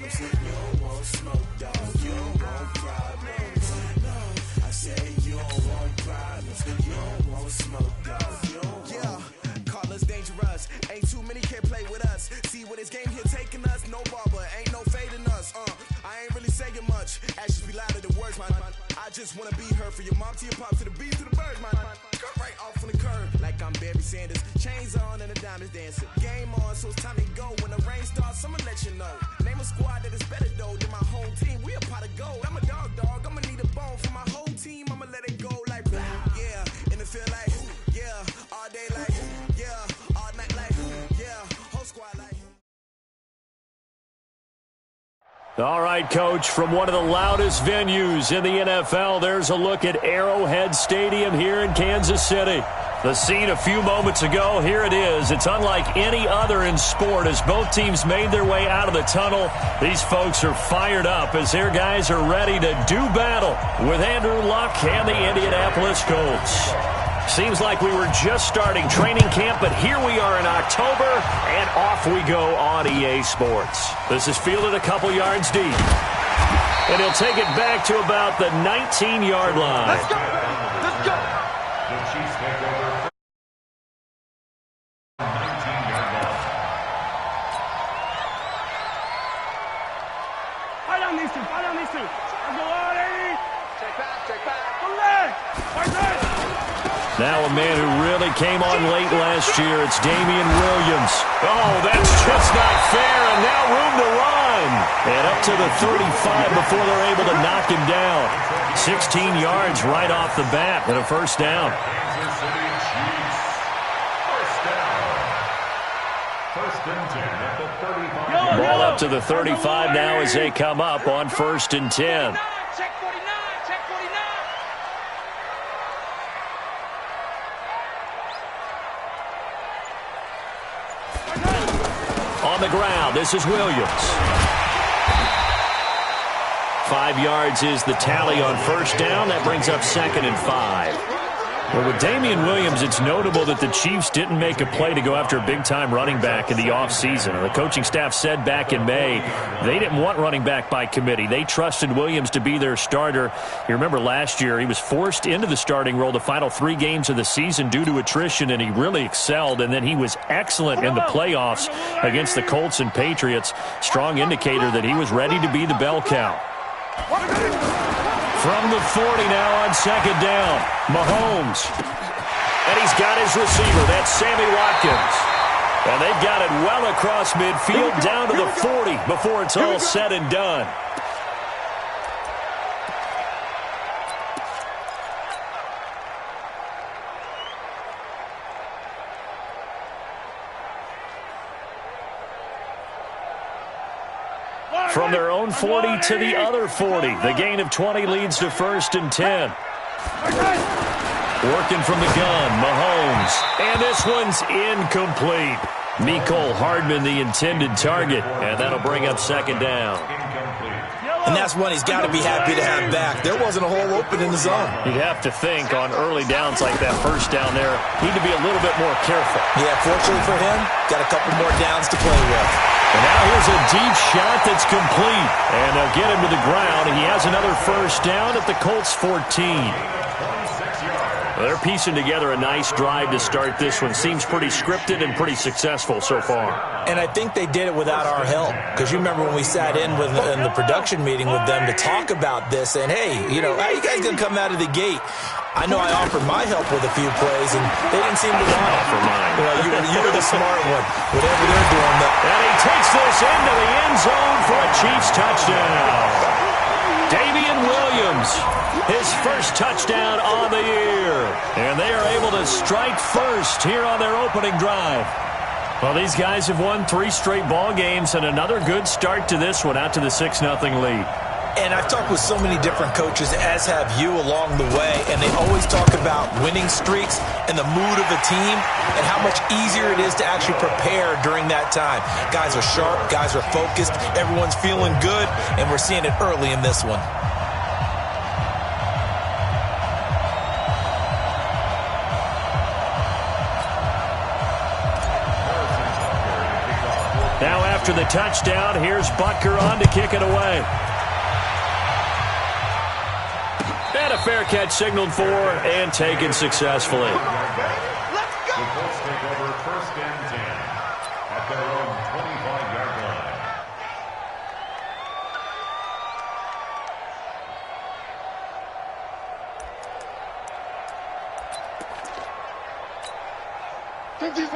problems. You don't want smoke, dog. You don't want problems. I say you don't want problems. You don't want smoke, dog. You don't want. Call us dangerous. Ain't too many can play with us. See where this game here taking us. No barber, ain't no fading us. I ain't really saying much. Actions be louder than words, man. I just wanna be heard from your mom to your pop to the beat to the birds, man. Cut right off on the curb like I'm Barry Sanders. Chains on and the diamonds dancing. Game on, so it's time to go. When the rain starts, I'ma let you know. Name a squad that is better though than my home team. We a pot of gold. I'm a dog. I'ma need a bone for my whole team. I'ma let it go like yeah. In the field like yeah. All day like yeah. All night like yeah. Whole squad like. All right, Coach, from one of the loudest venues in the NFL, there's a look at Arrowhead Stadium here in Kansas City. The scene a few moments ago, here it is. It's unlike any other in sport as both teams made their way out of the tunnel. These folks are fired up as their guys are ready to do battle with Andrew Luck and the Indianapolis Colts. Seems like we were just starting training camp, but here we are in October, and off we go on EA Sports. This is fielded a couple yards deep. And he'll take it back to about the 19-yard line. Let's go! Let's go! The Chiefs take over 19-yard line. Fire on these two. Let's go, Artie! Check back. Go left! Right there! Now a man who really came on late last year, it's Damian Williams. Oh, that's just not fair, and now room to run. And up to the 35 before they're able to knock him down. 16 yards right off the bat and a first down. Kansas City Chiefs. First and 10 at the 35. Ball up to the 35 now as they come up on 1st and 10. Check 49. On the ground, this is Williams. 5 yards is the tally on first down. That brings up 2nd and 5. Well, with Damian Williams, it's notable that the Chiefs didn't make a play to go after a big-time running back in the offseason. The coaching staff said back in May they didn't want running back by committee. They trusted Williams to be their starter. You remember last year he was forced into the starting role the final 3 games of the season due to attrition, and he really excelled. And then he was excellent in the playoffs against the Colts and Patriots. Strong indicator that he was ready to be the bell cow. From the 40 now on 2nd down, Mahomes. And he's got his receiver. That's Sammy Watkins. And they've got it well across midfield down to the 40 before it's all said and done. From their own 40 to the other 40. The gain of 20 leads to 1st and 10. Working from the gun, Mahomes. And this one's incomplete. Mecole Hardman, the intended target. And that'll bring up 2nd down. And that's one he's got to be happy to have back. There wasn't a hole open in the zone. You'd have to think on early downs like that first down there, need to be a little bit more careful. Yeah, fortunately for him, got a couple more downs to play with. And now here's a deep shot that's complete. And they'll get him to the ground. He has another first down at the Colts 14. They're piecing together a nice drive to start this one. Seems pretty scripted and pretty successful so far. And I think they did it without our help. Because you remember when we sat in the production meeting with them to talk about this, and hey, how you guys going to come out of the gate? I know I offered my help with a few plays, and they didn't seem to want to offer mine. You were the smart one. Whatever they're doing. And he takes this into the end zone for a Chiefs touchdown. Damian Williams, his first touchdown on the year. And they are able to strike first here on their opening drive. Well, these guys have won 3 straight ball games, and another good start to this one out to the 6-0 lead. And I've talked with so many different coaches, as have you along the way, and they always talk about winning streaks and the mood of the team and how much easier it is to actually prepare during that time. Guys are sharp, guys are focused, everyone's feeling good, and we're seeing it early in this one. Now after after the touchdown. Here's Butker on to kick it away. And a fair catch signaled for and taken successfully. The Colts take over 1st and 10 at their own 25-yard line.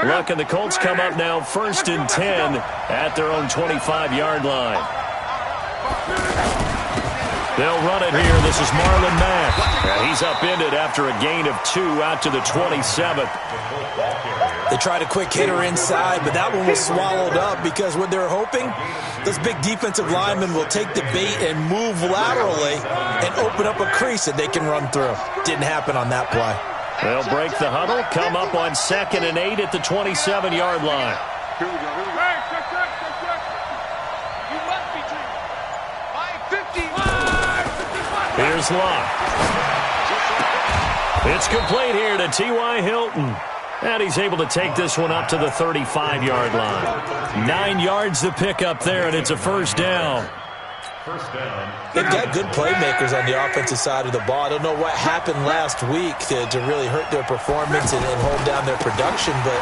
Look, and the Colts come up now 1st and 10 at their own 25-yard line. They'll run it here. This is Marlon Mack. And he's upended after a gain of 2 out to the 27th. They tried a quick hitter inside, but that one was swallowed up because what they're hoping, those big defensive linemen will take the bait and move laterally and open up a crease that they can run through. Didn't happen on that play. They'll break the huddle, come up on 2nd and 8 at the 27-yard line. Here we go. You must be treated. 550. Here's Locke. It's complete here to T.Y. Hilton. And he's able to take this one up to the 35-yard line. 9 yards to pick up there, and it's a 1st down. They've got good playmakers on the offensive side of the ball. I don't know what happened last week to really hurt their performance and hold down their production, but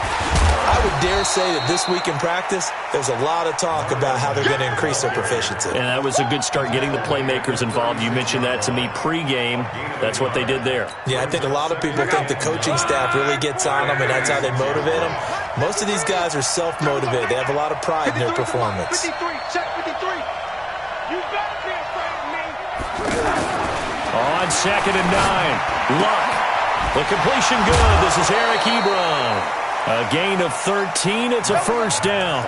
I would dare say that this week in practice, there's a lot of talk about how they're going to increase their proficiency. And that was a good start getting the playmakers involved. You mentioned that to me pregame. That's what they did there. Yeah, I think a lot of people think the coaching staff really gets on them, and that's how they motivate them. Most of these guys are self-motivated. They have a lot of pride in their performance. 53, check 53. You better be afraid of me. On 2nd and 9, Luck. The completion good. This is Eric Ebron. A gain of 13. It's a 1st down.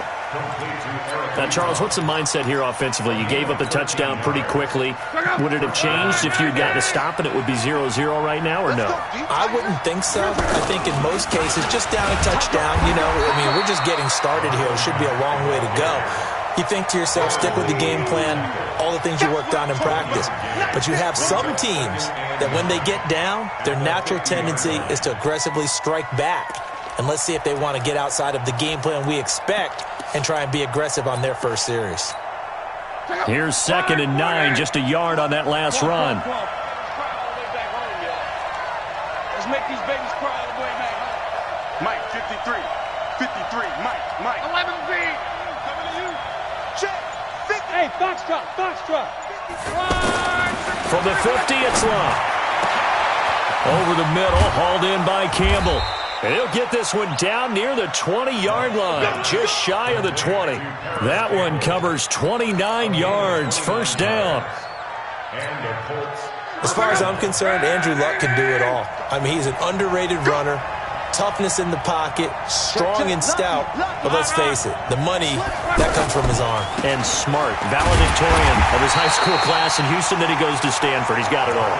Now, Charles, what's the mindset here offensively? You gave up the touchdown pretty quickly. Would it have changed if you had gotten a stop and it would be 0-0 right now, or no? I wouldn't think so. I think in most cases, just down a touchdown, we're just getting started here. It should be a long way to go. You think to yourself, stick with the game plan, all the things you worked on in practice. But you have some teams that when they get down, their natural tendency is to aggressively strike back. And let's see if they want to get outside of the game plan we expect and try and be aggressive on their first series. Here's 2nd and 9, just a yard on that last run. Let's make these babies cry all the way back. Mike, 53. 53. Mike. 11 feet. Coming to you. Check. 50. Hey, Foxtrot. From the 50, it's Locke. Over the middle, hauled in by Campbell. And he'll get this one down near the 20-yard line, just shy of the 20. That one covers 29 yards, 1st down. As far as I'm concerned, Andrew Luck can do it all. I mean, he's an underrated runner, toughness in the pocket, strong and stout. But let's face it, the money, that comes from his arm. And smart, valedictorian of his high school class in Houston. Then he goes to Stanford. He's got it all.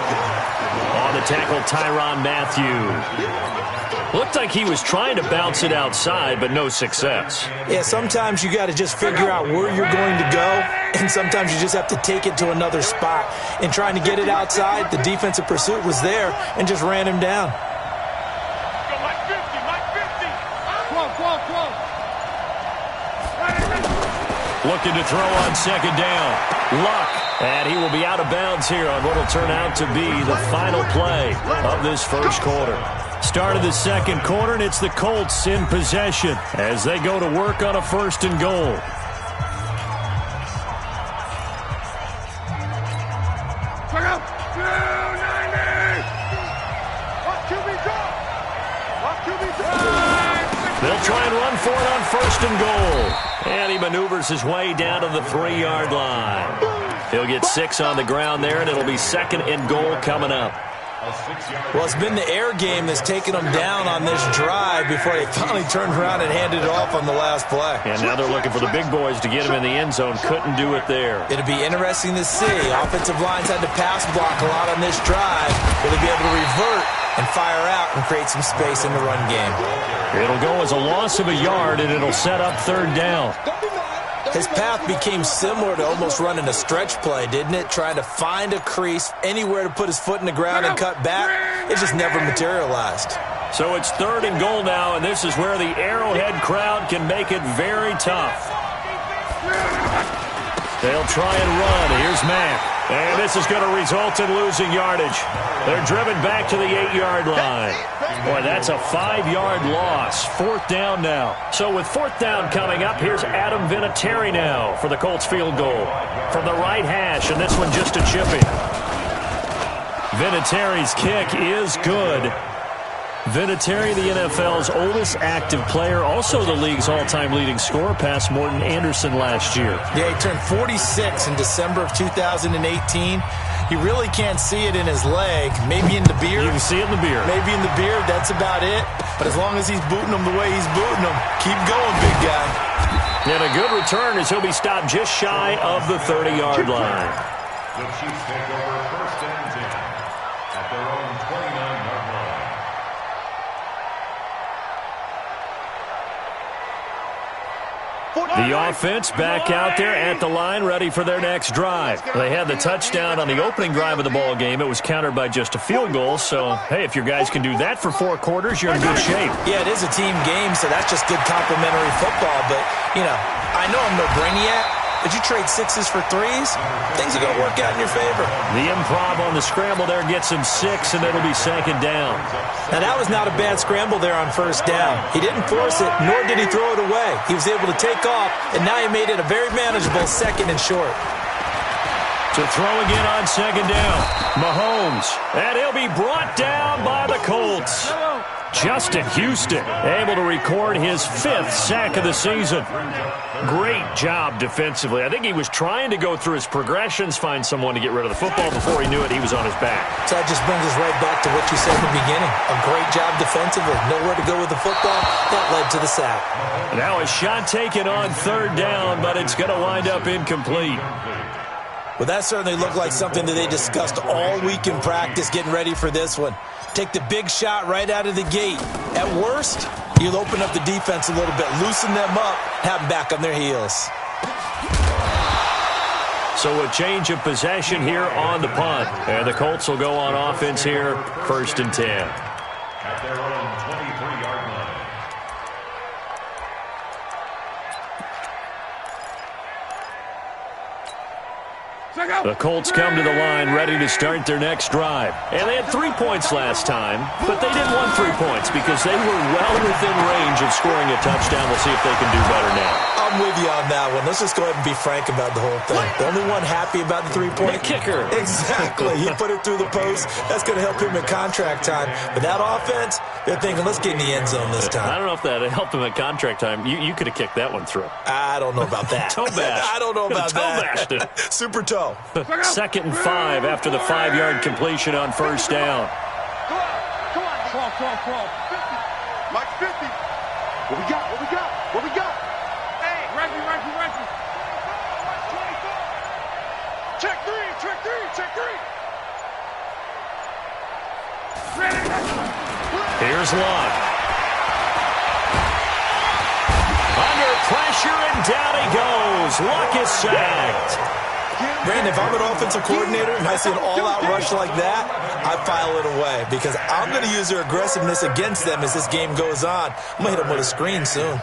On the tackle, Tyrann Mathieu. Looked like he was trying to bounce it outside, but no success. Yeah, sometimes you got to just figure out where you're going to go, and sometimes you just have to take it to another spot. In trying to get it outside, the defensive pursuit was there and just ran him down. Mike 50. Close. Looking to throw on 2nd down. Luck. And he will be out of bounds here on what will turn out to be the final play of this 1st quarter. Start of the 2nd quarter, and it's the Colts in possession as they go to work on a 1st and goal. They'll try and run for it on 1st and goal. And he maneuvers his way down to the 3-yard line. He'll get 6 on the ground there, and it'll be 2nd and goal coming up. Well, it's been the air game that's taken them down on this drive before they finally turned around and handed it off on the last play. And now they're looking for the big boys to get him in the end zone. Couldn't do it there. It'll be interesting to see. Offensive lines had to pass block a lot on this drive. Will they be able to revert and fire out and create some space in the run game? It'll go as a loss of a yard, and it'll set up 3rd down. His path became similar to almost running a stretch play, didn't it? Trying to find a crease, anywhere to put his foot in the ground and cut back. It just never materialized. So it's 3rd and goal now, and this is where the Arrowhead crowd can make it very tough. They'll try and run. Here's Mack. And this is going to result in losing yardage. They're driven back to the 8-yard line. Boy, that's a 5-yard loss. 4th down now. So with 4th down coming up, here's Adam Vinatieri now for the Colts field goal. From the right hash, and this one just a chipping. Vinatieri's kick is good. Vinatieri, the NFL's oldest active player, also the league's all-time leading scorer, past Morton Anderson last year. Yeah, he turned 46 in December of 2018. You really can't see it in his leg. Maybe in the beard. You can see it in the beard. Maybe in the beard. That's about it. But as long as he's booting him the way he's booting him, keep going, big guy. And a good return as he'll be stopped just shy of the 30-yard line. The Chiefs take over 1st and 10 at their own 29-yard line. The offense back out there at the line, ready for their next drive. They had the touchdown on the opening drive of the ball game. It was countered by just a field goal. So, hey, if your guys can do that for 4 quarters, you're in good shape. Yeah, it is a team game, so that's just good complimentary football. But, you know, I know I'm no brainiac, but you trade 6s for 3s, things are going to work out in your favor. The improv on the scramble there gets him 6, and it'll be 2nd down. Now, that was not a bad scramble there on 1st down. He didn't force it, nor did he throw it away. He was able to take off, and now he made it a very manageable 2nd and short. To throw again on 2nd down, Mahomes, and he'll be brought down by the Colts. Justin Houston able to record his 5th sack of the season. Great job defensively. I think he was trying to go through his progressions, find someone to get rid of the football. Before he knew it, he was on his back. So that just brings us right back to what you said in the beginning. A great job defensively. Nowhere to go with the football. That led to the sack. Now a shot taken on 3rd down, but it's going to wind up incomplete. Well, that certainly looked like something that they discussed all week in practice getting ready for this one. Take the big shot right out of the gate. At worst, you'll open up the defense a little bit, loosen them up, have them back on their heels. So a change of possession here on the punt. And the Colts will go on offense here, 1st and 10. At their own 23-yard line. The Colts come to the line ready to start their next drive. And they had 3 points last time, but they didn't want 3 points because they were well within range of scoring a touchdown. We'll see if they can do better now. I'm with you on that one. Let's just go ahead and be frank about the whole thing. The only one happy about the 3-point kicker. Exactly. He put it through the post. That's going to help him in contract time. But that offense, they're thinking, let's get in the end zone this time. I don't know if that helped him at contract time. You could have kicked that one through. I don't know about that. Toe bash. I don't know about that. Toe bashed it. Super toe. 2nd and 5 after the 5-yard completion on 1st down. Come on. Crawl. 50. Mike, 50. What we got? Hey, Reggie. Check three. Here's Locke. Under pressure, and down he goes. Locke is sacked. Brandon, if I'm an offensive coordinator and I see an all-out rush like that, I file it away because I'm going to use their aggressiveness against them as this game goes on. I'm going to hit them with a screen soon.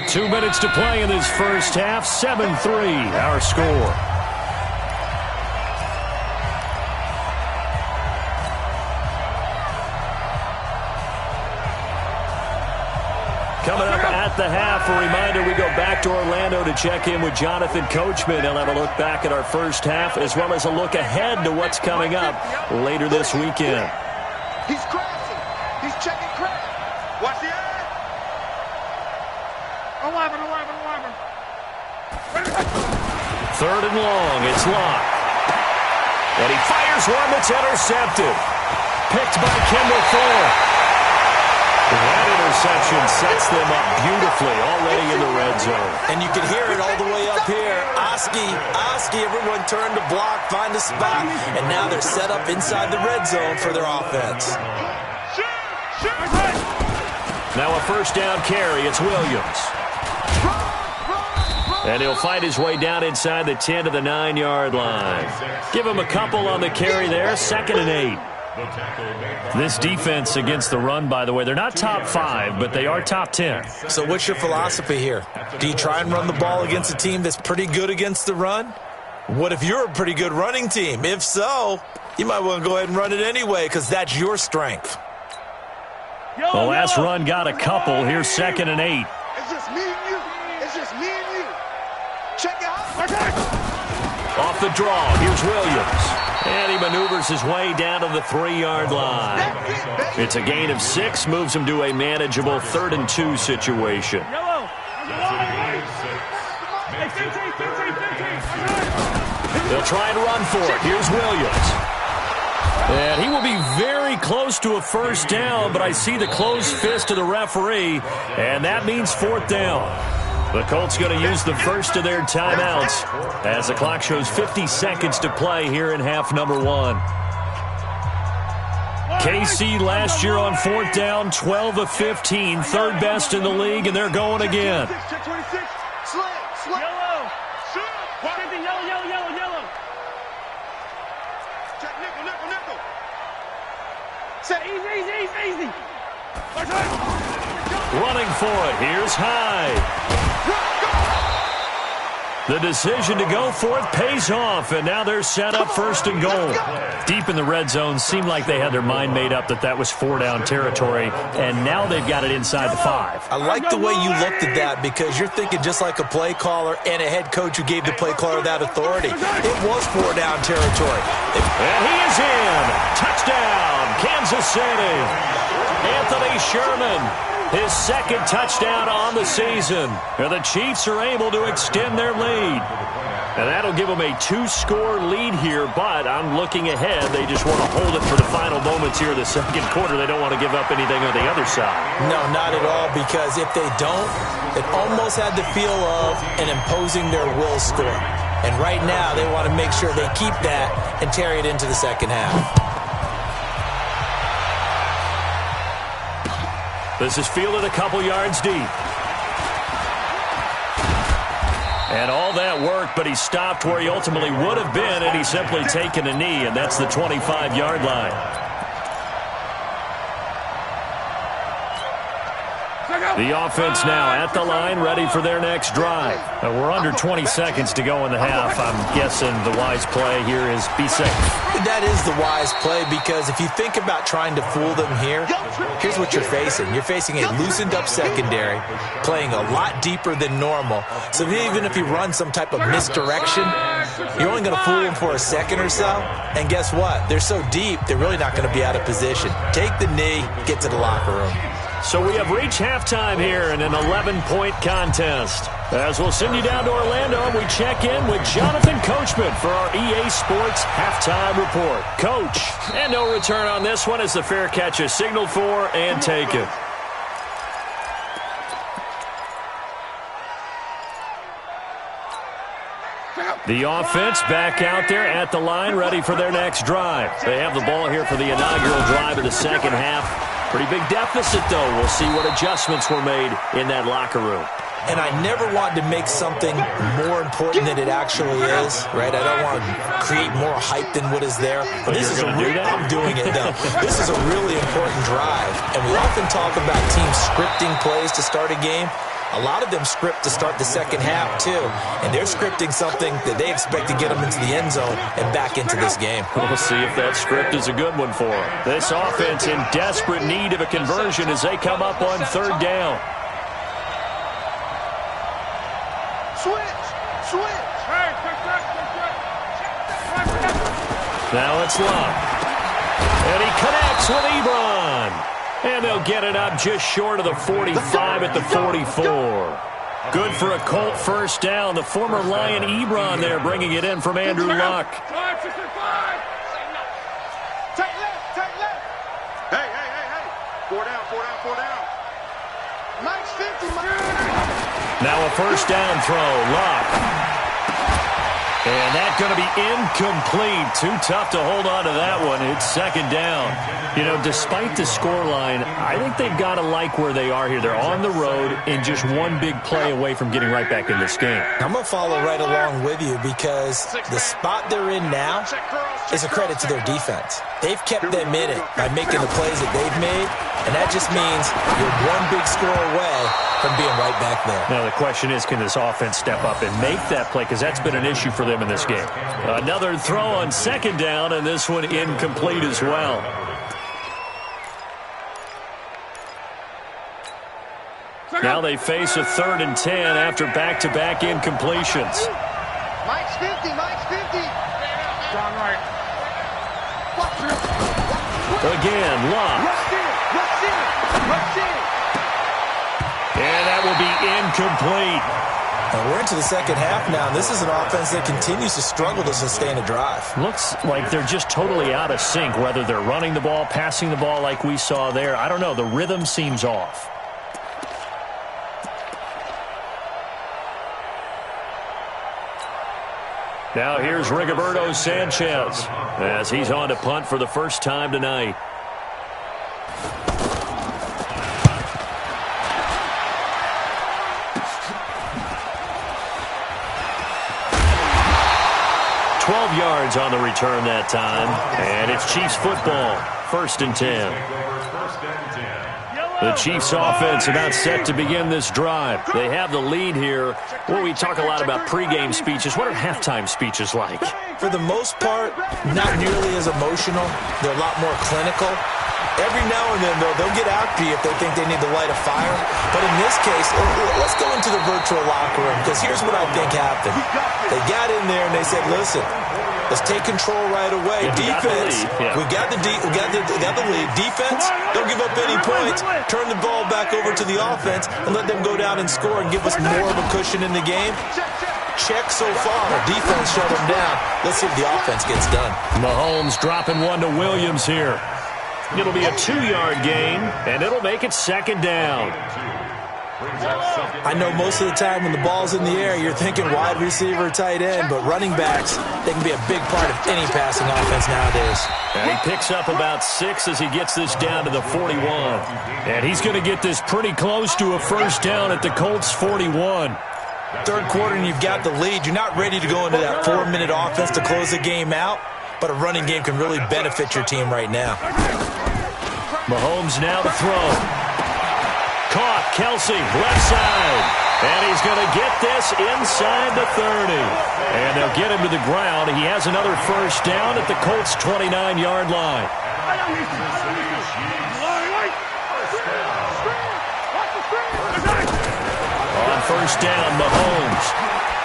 2 minutes to play in this first half. 7-3, our score. Coming up at the half, a reminder, we go back to Orlando to check in with Jonathan Coachman. He'll have a look back at our first half as well as a look ahead to what's coming up later this weekend. He's crashing. He's checking crash. Watch the eye. 11. 3rd and long, it's Locke. And he fires one that's intercepted. Picked by Kendall Thorne. That interception sets them up beautifully already in the red zone. And you can hear it all the way up here. Oski, everyone turned to block, find a spot, and now they're set up inside the red zone for their offense. Now a 1st down carry, it's Williams. And he'll fight his way down inside the 10 to the 9-yard line. Give him a couple on the carry there, 2nd and 8. This defense against the run, by the way, they're not top 5, but they are top 10. So what's your philosophy here? Do you try and run the ball against a team that's pretty good against the run? What if you're a pretty good running team? If so, you might want to go ahead and run it anyway because that's your strength. The last run got a couple. Here's 2nd and 8. It's just me and you. It's just me and you. Check it out. Off the draw, here's Williams. And he maneuvers his way down to the 3-yard line. It's a gain of 6, moves him to a manageable 3rd and 2 situation. They'll try and run for it. Here's Williams. And he will be very close to a first down, but I see the closed fist of the referee, and that means 4th down. The Colts going to use the first of their timeouts as the clock shows 50 seconds to play here in half number 1. KC last year on 4th down, 12 of 15, 3rd best in the league, and they're going again. Easy. Running for it. Here's Hyde. The decision to go for it pays off, and now they're set up 1st and goal. Deep in the red zone, seemed like they had their mind made up that was 4-down territory, and now they've got it inside the 5. I like the way you looked at that because you're thinking just like a play caller and a head coach who gave the play caller that authority. It was 4-down territory. And he is in. Touchdown, Kansas City. Anthony Sherman, his 2nd touchdown on the season. And the Chiefs are able to extend their lead. And that'll give them a 2-score lead here, but I'm looking ahead. They just want to hold it for the final moments here in the 2nd quarter. They don't want to give up anything on the other side. No, not at all, because if they don't, it almost had the feel of an imposing their will score. And right now, they want to make sure they keep that and carry it into the 2nd half. This is fielded a couple yards deep. And all that worked, but he stopped where he ultimately would have been, and he's simply taken a knee, and that's the 25-yard line. The offense now at the line, ready for their next drive. We're under 20 seconds to go in the half. I'm guessing the wise play here is be safe. That is the wise play, because if you think about trying to fool them here, here's what you're facing. You're facing a loosened-up secondary, playing a lot deeper than normal. So even if you run some type of misdirection, you're only going to fool them for a second or so. And guess what? They're so deep, they're really not going to be out of position. Take the knee, get to the locker room. So we have reached halftime here in an 11-point contest. As we'll send you down to Orlando, and we check in with Jonathan Coachman for our EA Sports Halftime Report. Coach, and no return on this one as the fair catch is signaled for and taken. The offense back out there at the line, ready for their next drive. They have the ball here for the inaugural drive of the 2nd half. Pretty big deficit, though. We'll see what adjustments were made in that locker room. And I never want to make something more important than it actually is, right? I don't want to create more hype than what is there. But this is I'm doing it, though. This is a really important drive. And we often talk about teams scripting plays to start a game. A lot of them script to start the 2nd half, too. And they're scripting something that they expect to get them into the end zone and back into this game. We'll see if that script is a good one for them. This offense in desperate need of a conversion as they come up on 3rd down. Switch. Now it's Love. And he connects with Ebron. And they'll get it up just short of the 45 at the 44. Good for a Colt first down. The former Lion Ebron there bringing it in from Andrew Luck. Take left. Hey. 4 down. Mike's 50, Mike. Now a first down throw. Luck. And that's going to be incomplete. Too tough to hold on to that one. It's second down. You know, despite the scoreline, I think they've got to like where they are here. They're on the road and just one big play away from getting right back in this game. I'm going to follow right along with you because the spot they're in now is a credit to their defense. They've kept them in it by making the plays that they've made, and that just means you're one big score away from being right back there. Now the question is, can this offense step up and make that play? Because that's been an issue for them in this game. Another throw on second down, and this one incomplete as well. Now they face a 3rd and 10 after back-to-back incompletions. Mike's 50, Mike's 50. John Wright. Again, Love. And that will be incomplete. And we're into the second half now. This is an offense that continues to struggle to sustain a drive. Looks like they're just totally out of sync, whether they're running the ball, passing the ball like we saw there. I don't know. The rhythm seems off. Now here's Rigoberto Sanchez as he's on to punt for the first time tonight. Yards on the return that time, and it's Chiefs football, 1st and 10. The Chiefs offense about set to begin this drive. They have the lead here. Well, we talk a lot about pregame speeches. What are halftime speeches like? For the most part, not nearly as emotional. They're a lot more clinical. Every now and then, though, they'll get after you if they think they need to light a fire. But in this case, let's go into the virtual locker room, because here's what I think happened. They got in there and they said, listen, let's take control right away. Defense, we got the lead. Defense, don't give up any points. Turn the ball back over to the offense and let them go down and score and give us more of a cushion in the game. Check so far. Defense shut them down. Let's see if the offense gets done. Mahomes dropping one to Williams here. It'll be a 2-yard gain, and it'll make it second down. I know most of the time when the ball's in the air, you're thinking wide receiver, tight end, but running backs, they can be a big part of any passing offense nowadays. And he picks up about 6 as he gets this down to the 41. And he's going to get this pretty close to a first down at the Colts 41. Third quarter and you've got the lead. You're not ready to go into that 4-minute offense to close the game out, but a running game can really benefit your team right now. Mahomes now to throw. Caught, Kelsey, left side. And he's going to get this inside the 30. And they'll get him to the ground. He has another first down at the Colts' 29-yard line. On first down, Mahomes.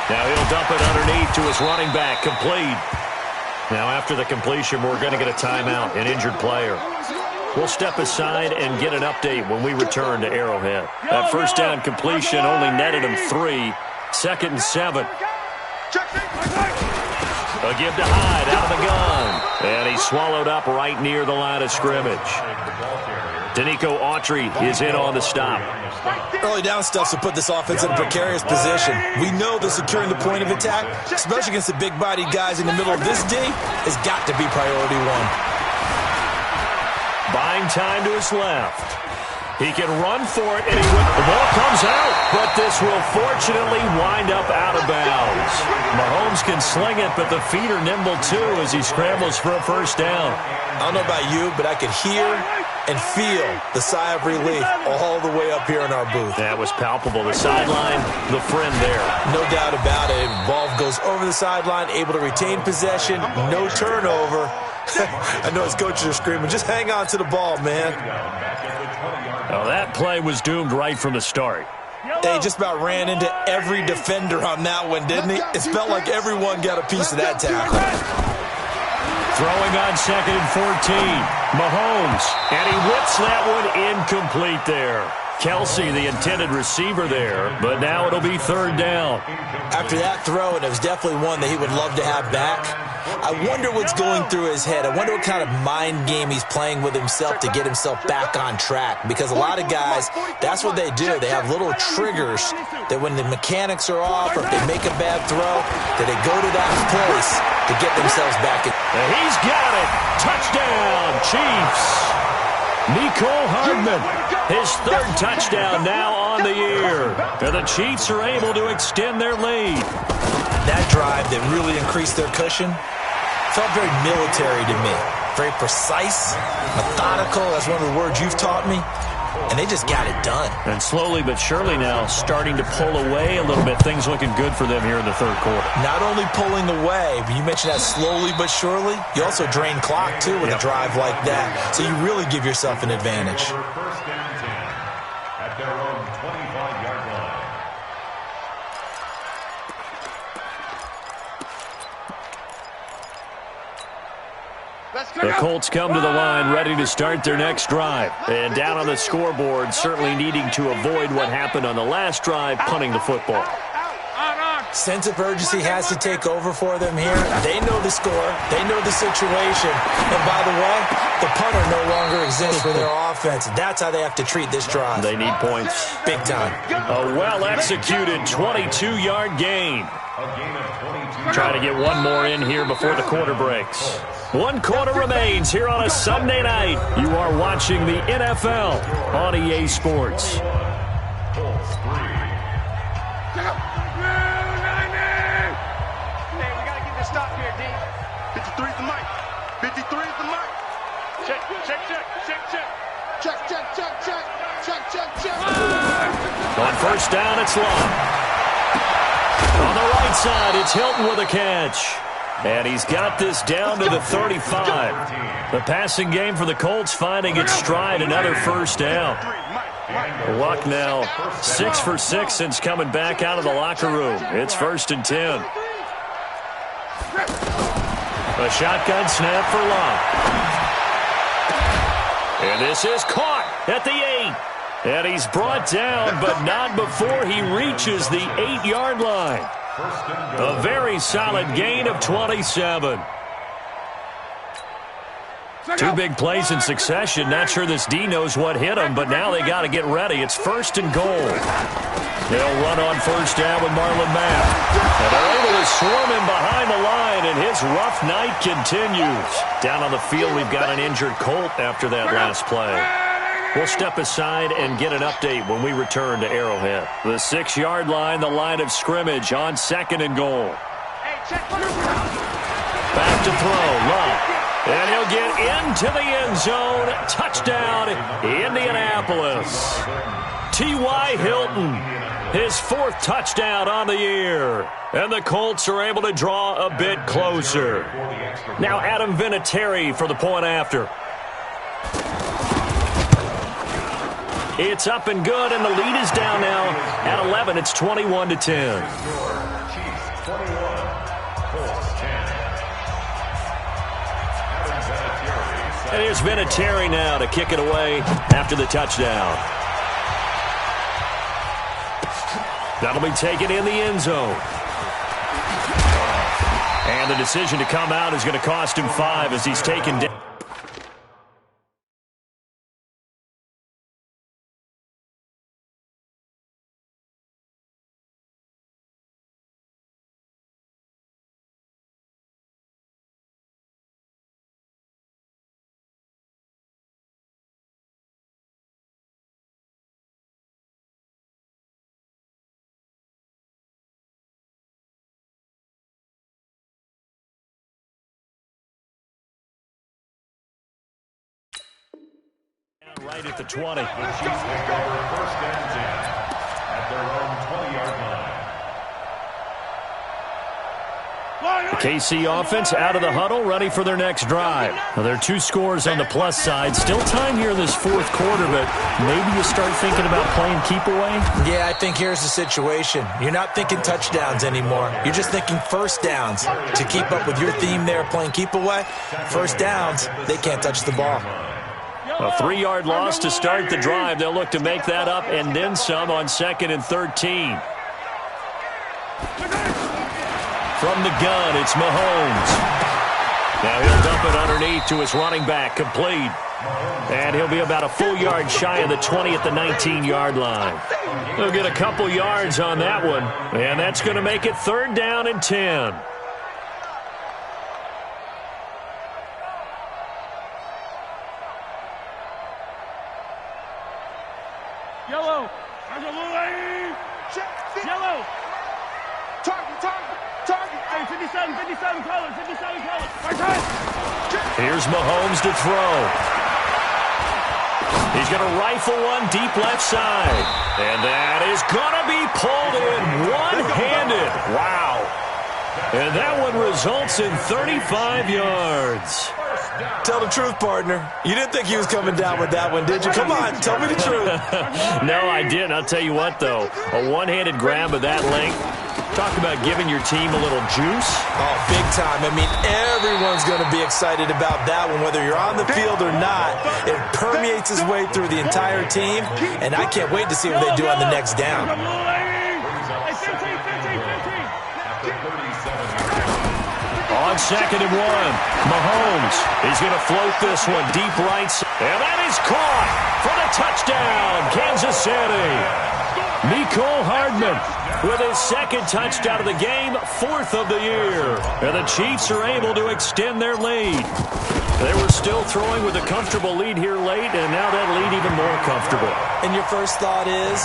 Now he'll dump it underneath to his running back, complete. Now after the completion, we're going to get a timeout, an injured player. We'll step aside and get an update when we return to Arrowhead. That first down completion only netted him 3. 2nd and 7. A give to Hyde out of the gun. And he's swallowed up right near the line of scrimmage. Danico Autry is in on the stop. Early down stuff to put this offense in a precarious position. We know that securing the point of attack, especially against the big-bodied guys in the middle of this D, has got to be priority 1. Buying time to his left. He can run for it, and the ball comes out, but this will fortunately wind up out of bounds. Mahomes can sling it, but the feet are nimble too as he scrambles for a first down. I don't know about you, but I could hear and feel the sigh of relief all the way up here in our booth. That was palpable. The sideline, the friend there. No doubt about it. Ball goes over the sideline, able to retain possession, no turnover. I know his coaches are screaming, just hang on to the ball, man. Well, that play was doomed right from the start. They just about ran into every defender on that one, didn't he? It felt like everyone got a piece of that tackle. Throwing on 2nd and 14. Mahomes, and he whips that one incomplete there. Kelsey, the intended receiver there, but now it'll be 3rd down. After that throw, and it was definitely one that he would love to have back, I wonder what's going through his head. I wonder what kind of mind game he's playing with himself to get himself back on track. Because a lot of guys, that's what they do. They have little triggers that when the mechanics are off or if they make a bad throw, that they go to that place to get themselves back in. He's got it. Touchdown, Chiefs. Nicole Hardman, his third touchdown now on the year. And the Chiefs are able to extend their lead. That drive that really increased their cushion felt very military to me. Very precise, methodical. That's one of the words you've taught me. And they just got it done. And slowly but surely now starting to pull away a little bit. Things looking good for them here in the third quarter. Not only pulling away, but you mentioned that slowly but surely. You also drain clock, too, with a drive like that. So you really give yourself an advantage. First and 10 at their own 25-yard line. The Colts come to the line ready to start their next drive. And down on the scoreboard, certainly needing to avoid what happened on the last drive, punting the football. Sense of urgency has to take over for them here. They know the score. They know the situation. And by the way, the punter no longer exists for their offense. That's how they have to treat this drive. They need points. Big time. A well-executed 22-yard gain. Trying to get one more in here before the quarter breaks. 1 quarter remains here on a Sunday night. You are watching the NFL on EA Sports. On first down, it's Long. On the right side, it's Hilton with a catch. And he's got this down to the 35. The passing game for the Colts finding its stride, another first down. Luck now 6 for 6 since coming back out of the locker room. It's 1st and 10. A shotgun snap for Long. And this is caught at the 8. And he's brought down, but not before he reaches the 8-yard line. A very solid gain of 27. 2 big plays in succession. Not sure this D knows what hit him, but now they got to get ready. It's 1st and goal. They'll run on first down with Marlon Mack. And they're able to swarm him behind the line, and his rough night continues. Down on the field, we've got an injured Colt after that last play. We'll step aside and get an update when we return to Arrowhead. The 6-yard line, the line of scrimmage on 2nd and goal. Back to throw, Love. And he'll get into the end zone. Touchdown, Indianapolis. T.Y. Hilton, his 4th touchdown on the year. And the Colts are able to draw a bit closer. Now Adam Vinatieri for the point after. It's up and good, and the lead is down now at 11. It's 21-10. Chiefs 21, Colts 10. And here's Vinatieri now to kick it away after the touchdown. That'll be taken in the end zone. And the decision to come out is going to cost him 5 as he's taken down. Right at the 20. The Chiefs take over 1st and 10 at their own 20-yard line. The KC offense out of the huddle, ready for their next drive. Now, there are 2 scores on the plus side. Still time here in this 4th quarter, but maybe you start thinking about playing keep away? Yeah, I think here's the situation. You're not thinking touchdowns anymore. You're just thinking first downs. To keep up with your theme there, playing keep away, first downs, they can't touch the ball. A 3-yard loss to start the drive. They'll look to make that up and then some on 2nd and 13. From the gun, it's Mahomes. Now he'll dump it underneath to his running back, complete. And he'll be about a full yard shy of the 20 at the 19-yard line. He'll get a couple yards on that one, and that's going to make it 3rd down and 10. Yellow. There's a little lane. Yellow. Target. Hey, 57 colors. Right side. Here's Mahomes to throw. He's going to rifle one deep left side. And that is going to be pulled in one-handed. Wow. And that one results in 35 yards. Tell the truth, partner. You didn't think he was coming down with that one, did you? Come on, tell me the truth. No, I didn't. I'll tell you what, though. A one-handed grab of that length. Talk about giving your team a little juice. Oh, big time. I mean, everyone's going to be excited about that one, whether you're on the field or not. It permeates its way through the entire team, and I can't wait to see what they do on the next down. On 2nd and 1, Mahomes. He's going to float this one deep right. And that is caught for the touchdown, Kansas City. Mecole Hardman with his 2nd touchdown of the game, 4th of the year. And the Chiefs are able to extend their lead. They were still throwing with a comfortable lead here late, and now that lead even more comfortable. And your first thought is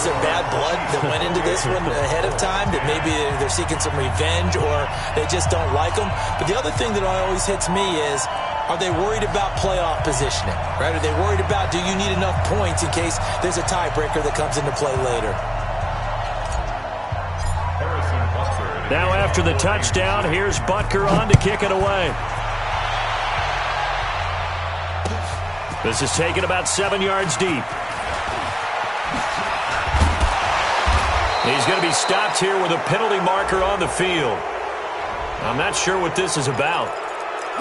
there bad blood that went into this one ahead of time, that maybe they're seeking some revenge or they just don't like them? But the other thing that always hits me is, are they worried about playoff positioning? Right? Are they worried about, do you need enough points in case there's a tiebreaker that comes into play later? Now after the touchdown, here's Butker on to kick it away. This is taken about 7 yards deep. He's going to be stopped here with a penalty marker on the field. I'm not sure what this is about.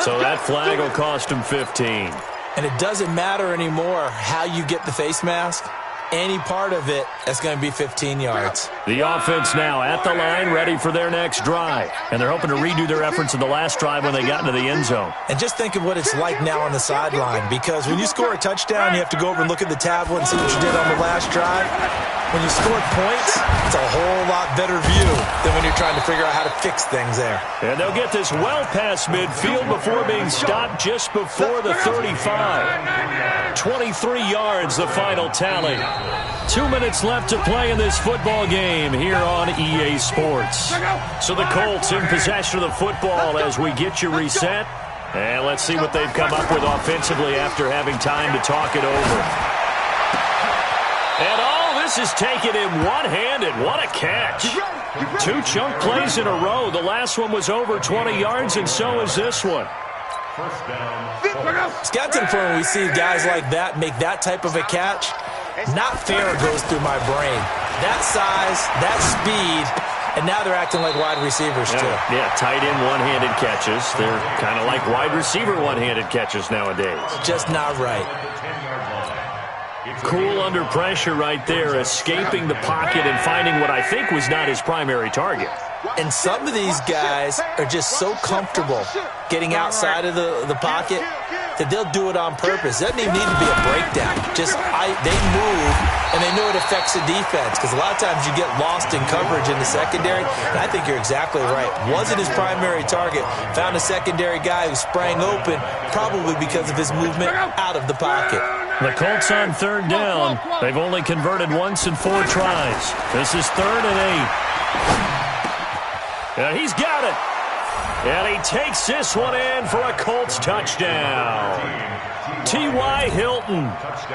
So that flag will cost him 15. And it doesn't matter anymore how you get the face mask. Any part of it, that's going to be 15 yards. The offense now at the line, ready for their next drive. And they're hoping to redo their efforts in the last drive when they got into the end zone. And just think of what it's like now on the sideline, because when you score a touchdown, you have to go over and look at the tablet and see what you did on the last drive. When you scored points, it's a whole lot better view than when you're trying to figure out how to fix things there. And they'll get this well past midfield before being stopped just before the 35. 23 yards, the final tally. 2 minutes left to play in this football game here on EA Sports. So the Colts in possession of the football as we get you reset. And let's see what they've come up with offensively after having time to talk it over. And all this is taken in one-handed. What a catch. 2 chunk plays in a row. The last one was over 20 yards, and so is this one. It's got to the point when we see guys like that make that type of a catch. Not fair goes through my brain. That size, that speed, and now they're acting like wide receivers too. Yeah, tight end one-handed catches. They're kind of like wide receiver one-handed catches nowadays. Just not right. Cool under pressure right there, escaping the pocket and finding what I think was not his primary target. And some of these guys are just so comfortable getting outside of the pocket that they'll do it on purpose. It doesn't even need to be a breakdown. They move, and they know it affects the defense, because a lot of times you get lost in coverage in the secondary. And I think you're exactly right. Wasn't his primary target. Found a secondary guy who sprang open, probably because of his movement out of the pocket. The Colts on 3rd down. They've only converted once in 4 tries. This is 3rd and 8. And he's got it. And he takes this one in for a Colts touchdown. T.Y. Hilton,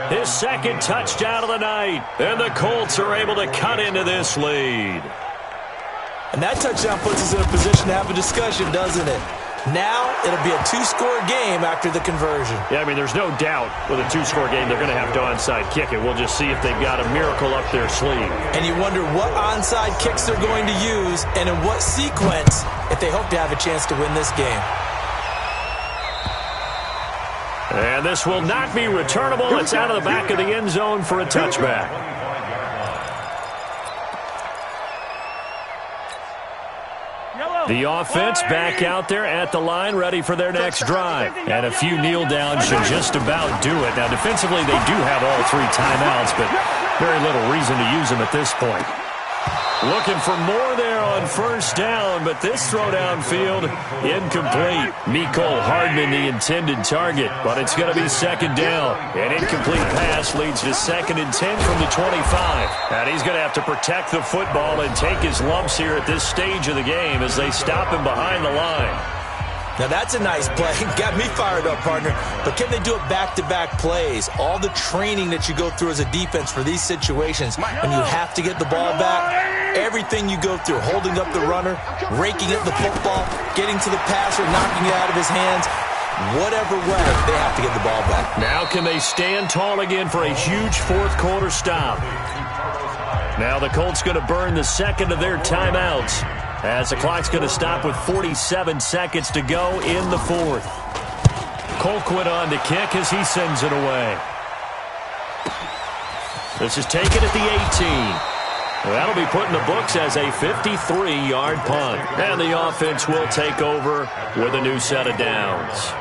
his 2nd touchdown of the night. And the Colts are able to cut into this lead. And that touchdown puts us in a position to have a discussion, doesn't it? Now it'll be a 2-score game after the conversion. Yeah, I mean, there's no doubt with a 2-score game they're going to have to onside kick it. We'll just see if they've got a miracle up their sleeve. And you wonder what onside kicks they're going to use and in what sequence if they hope to have a chance to win this game. And this will not be returnable. It's out of the back of the end zone for a touchback. Yellow. The offense back out there at the line, ready for their next drive. And a few kneel downs should just about do it. Now, defensively, they do have all 3 timeouts, but very little reason to use them at this point. Looking for more there on first down, but this throw downfield, incomplete. Mecole Hardman, the intended target, but it's going to be second down. An incomplete pass leads to 2nd and 10 from the 25. And he's going to have to protect the football and take his lumps here at this stage of the game as they stop him behind the line. Now, that's a nice play. Got me fired up, partner. But can they do it back-to-back plays? All the training that you go through as a defense for these situations, when you have to get the ball back, everything you go through, holding up the runner, raking up the football, getting to the passer, knocking it out of his hands, whatever way, they have to get the ball back. Now can they stand tall again for a huge fourth-quarter stop? Now the Colts going to burn the second of their timeouts, as the clock's going to stop with 47 seconds to go in the fourth. Colquitt on to kick as he sends it away. This is taken at the 18. That'll be put in the books as a 53-yard punt. And the offense will take over with a new set of downs.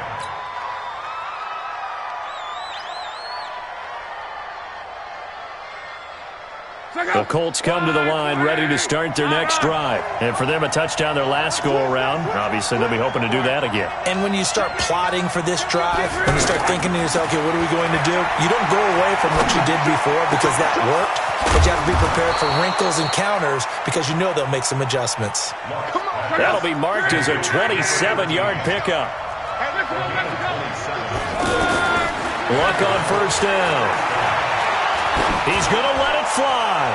The Colts come to the line ready to start their next drive. And for them, a touchdown their last go-around. Obviously, they'll be hoping to do that again. And when you start plotting for this drive, when you start thinking to yourself, okay, what are we going to do? You don't go away from what you did before because that worked. But you have to be prepared for wrinkles and counters because you know they'll make some adjustments. That'll be marked as a 27-yard pickup. Luck on first down. He's going to let it fly.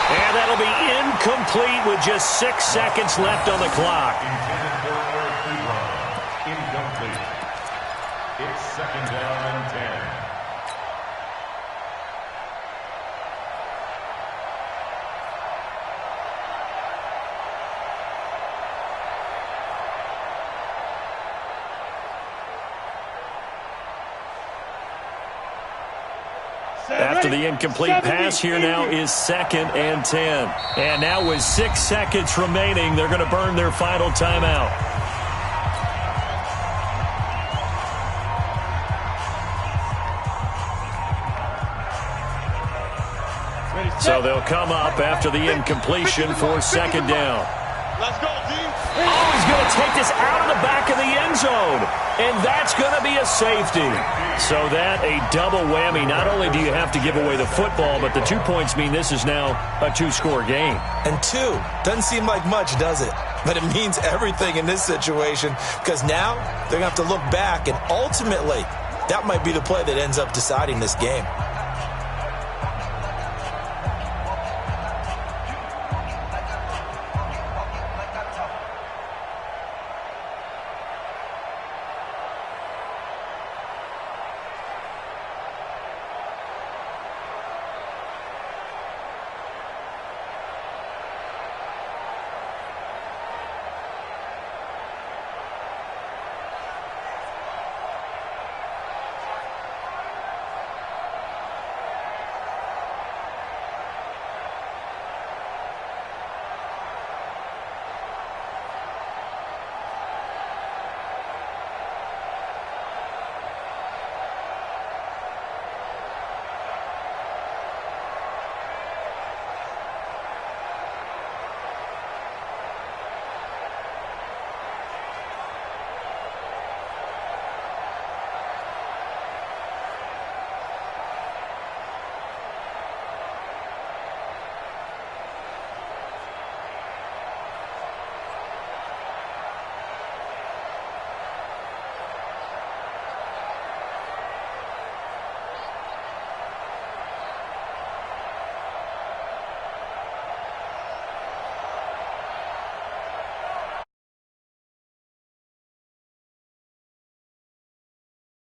And that'll be incomplete with just 6 seconds left on the clock. Incomplete. It's second down and 10. After the incomplete pass, here now is 2nd and 10. And now with 6 seconds remaining, they're going to burn their final timeout. So they'll come up after the incompletion for second down. Let's go, D. Oh, he's going to take this out of the back of the end zone. And that's going to be a safety. So that a double whammy. Not only do you have to give away the football, but the 2 points mean this is now a 2-score game. And 2 doesn't seem like much, does it? But it means everything in this situation because now they're going to have to look back, and ultimately that might be the play that ends up deciding this game.